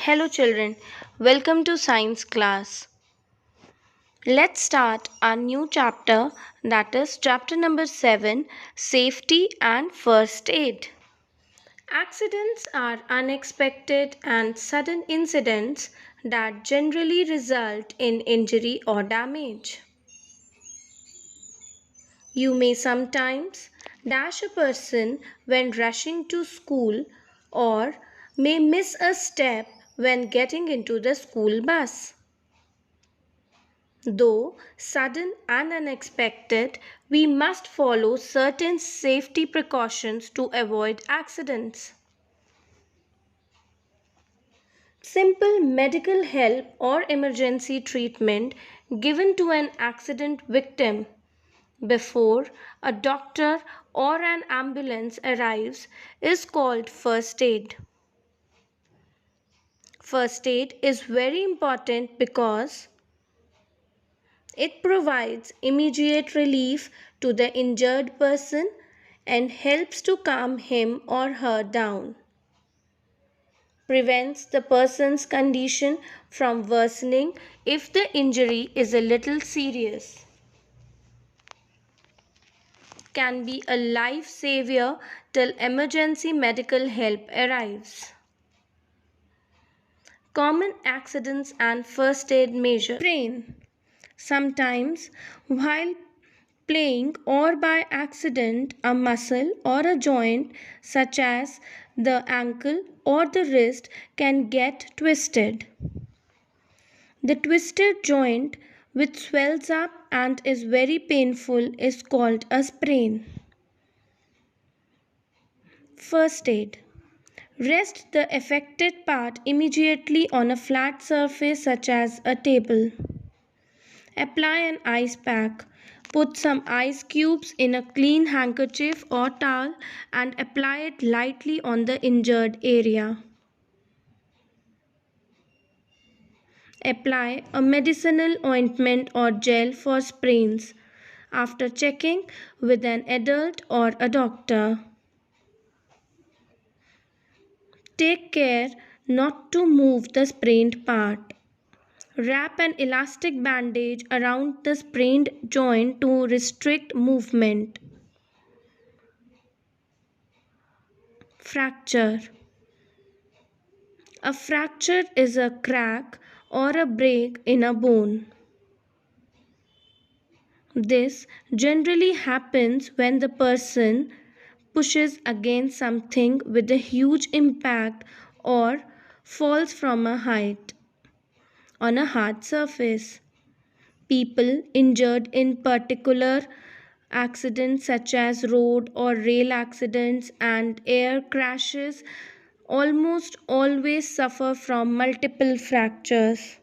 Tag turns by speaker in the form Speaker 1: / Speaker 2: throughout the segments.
Speaker 1: Hello, children. Welcome to science class. Let's start our new chapter, that is chapter number 7, Safety and First Aid. Accidents are unexpected and sudden incidents that generally result in injury or damage. You may sometimes dash a person when rushing to school or may miss a step when getting into the school bus. Though sudden and unexpected, we must follow certain safety precautions to avoid accidents. Simple medical help or emergency treatment given to an accident victim before a doctor or an ambulance arrives is called first aid. First aid is very important because it provides immediate relief to the injured person and helps to calm him or her down. Prevents the person's condition from worsening if the injury is a little serious. Can be a life savior till emergency medical help arrives. Common accidents and first aid measures. Sprain. Sometimes, while playing or by accident, a muscle or a joint, such as the ankle or the wrist, can get twisted. The twisted joint, which swells up and is very painful, is called a sprain. First aid. Rest the affected part immediately on a flat surface such as a table. Apply an ice pack. Put some ice cubes in a clean handkerchief or towel and apply it lightly on the injured area. Apply a medicinal ointment or gel for sprains after checking with an adult or a doctor. Take care not to move the sprained part. Wrap an elastic bandage around the sprained joint to restrict movement. Fracture. A fracture is a crack or a break in a bone. This generally happens when the person pushes against something with a huge impact or falls from a height on a hard surface. People injured in particular accidents such as road or rail accidents and air crashes almost always suffer from multiple fractures.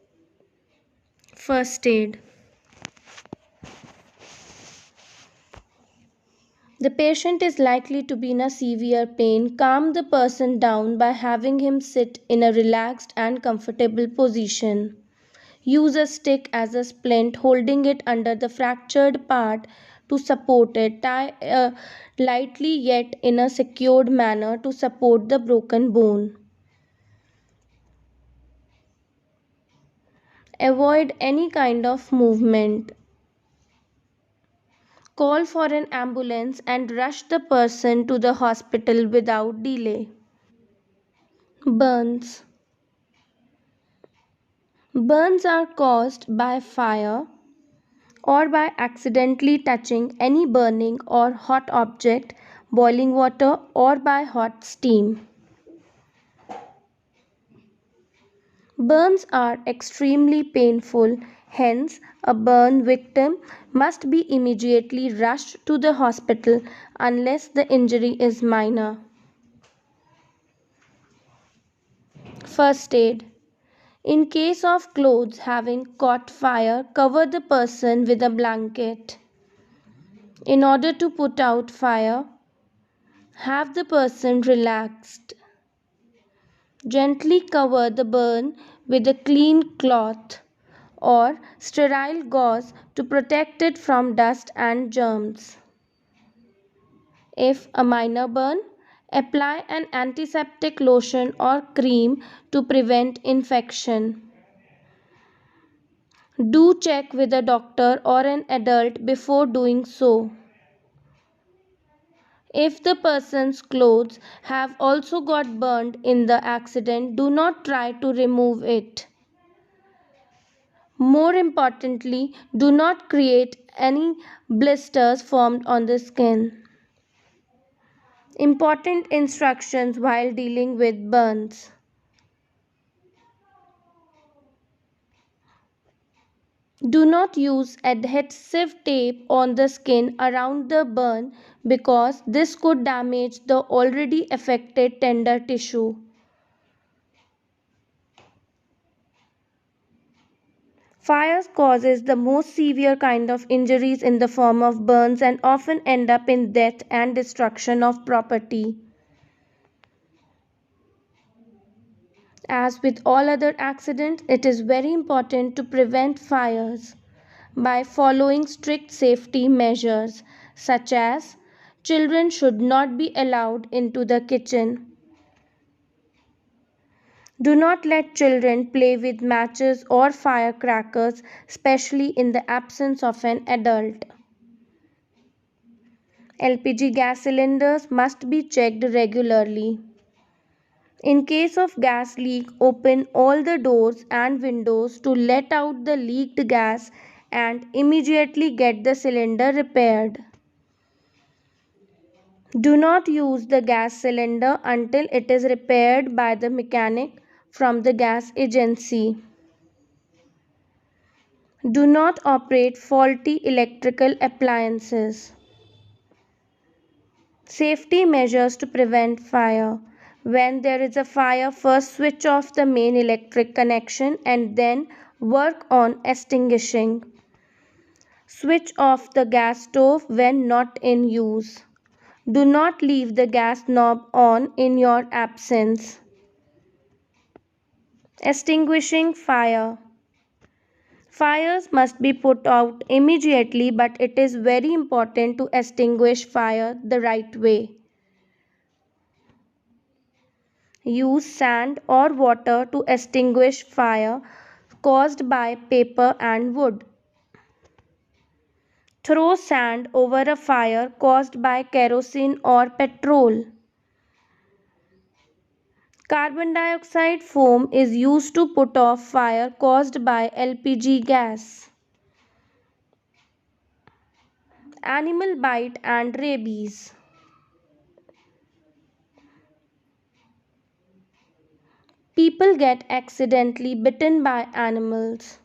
Speaker 1: First aid. The patient is likely to be in a severe pain. Calm the person down by having him sit in a relaxed and comfortable position. Use a stick as a splint, holding it under the fractured part to support it. Tie lightly yet in a secured manner to support the broken bone. Avoid any kind of movement. Call for an ambulance and rush the person to the hospital without delay. Burns. Burns are caused by fire or by accidentally touching any burning or hot object, boiling water, or by hot steam. Burns are extremely painful, hence, a burn victim must be immediately rushed to the hospital unless the injury is minor. First aid. In case of clothes having caught fire, cover the person with a blanket. In order to put out fire, have the person relaxed. Gently cover the burn with a clean cloth or sterile gauze to protect it from dust and germs. If a minor burn, Apply an antiseptic lotion or cream to prevent infection. Do check with a doctor or an adult before doing so. If the person's clothes have also got burned in the accident, do not try to remove it. More importantly, do not create any blisters formed on the skin. Important instructions while dealing with burns. Do not use adhesive tape on the skin around the burn because this could damage the already affected tender tissue. Fires causes the most severe kind of injuries in the form of burns and often end up in death and destruction of property. As with all other accidents, it is very important to prevent fires by following strict safety measures such as children should not be allowed into the kitchen. Do not let children play with matches or firecrackers, especially in the absence of an adult. LPG gas cylinders must be checked regularly. In case of gas leak, open all the doors and windows to let out the leaked gas and immediately get the cylinder repaired. Do not use the gas cylinder until it is repaired by the mechanic from the gas agency. Do not operate faulty electrical appliances. Safety measures to prevent fire. When there is a fire, first switch off the main electric connection and then work on extinguishing. Switch off the gas stove when not in use. Do not leave the gas knob on in your absence. Extinguishing fire. Fires must be put out immediately, but it is very important to extinguish fire the right way. Use sand or water to extinguish fire caused by paper and wood. Throw sand over a fire caused by kerosene or petrol. Carbon dioxide foam is used to put off fire caused by LPG gas. Animal bite and rabies. People get accidentally bitten by animals.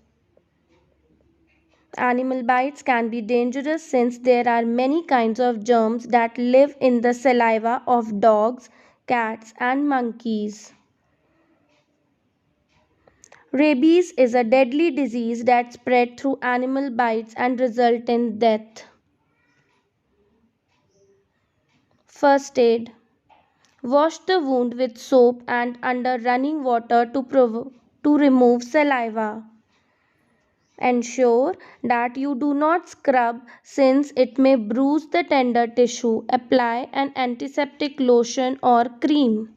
Speaker 1: Animal bites can be dangerous since there are many kinds of germs that live in the saliva of dogs, cats, and monkeys. Rabies is a deadly disease that spreads through animal bites and results in death. First aid. Wash the wound with soap and under running water to remove saliva. Ensure that you do not scrub since it may bruise the tender tissue. Apply an antiseptic lotion or cream.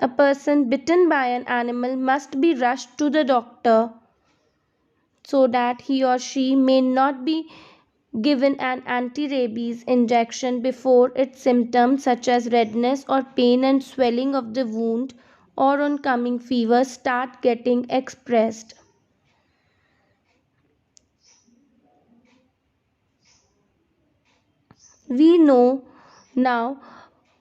Speaker 1: A person bitten by an animal must be rushed to the doctor so that he or she may not be given an anti-rabies injection before its symptoms such as redness or pain and swelling of the wound or oncoming fever start getting expressed. We know now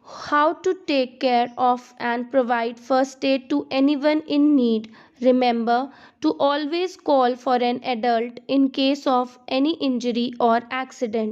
Speaker 1: how to take care of and provide first aid to anyone in need. Remember to always call for an adult in case of any injury or accident.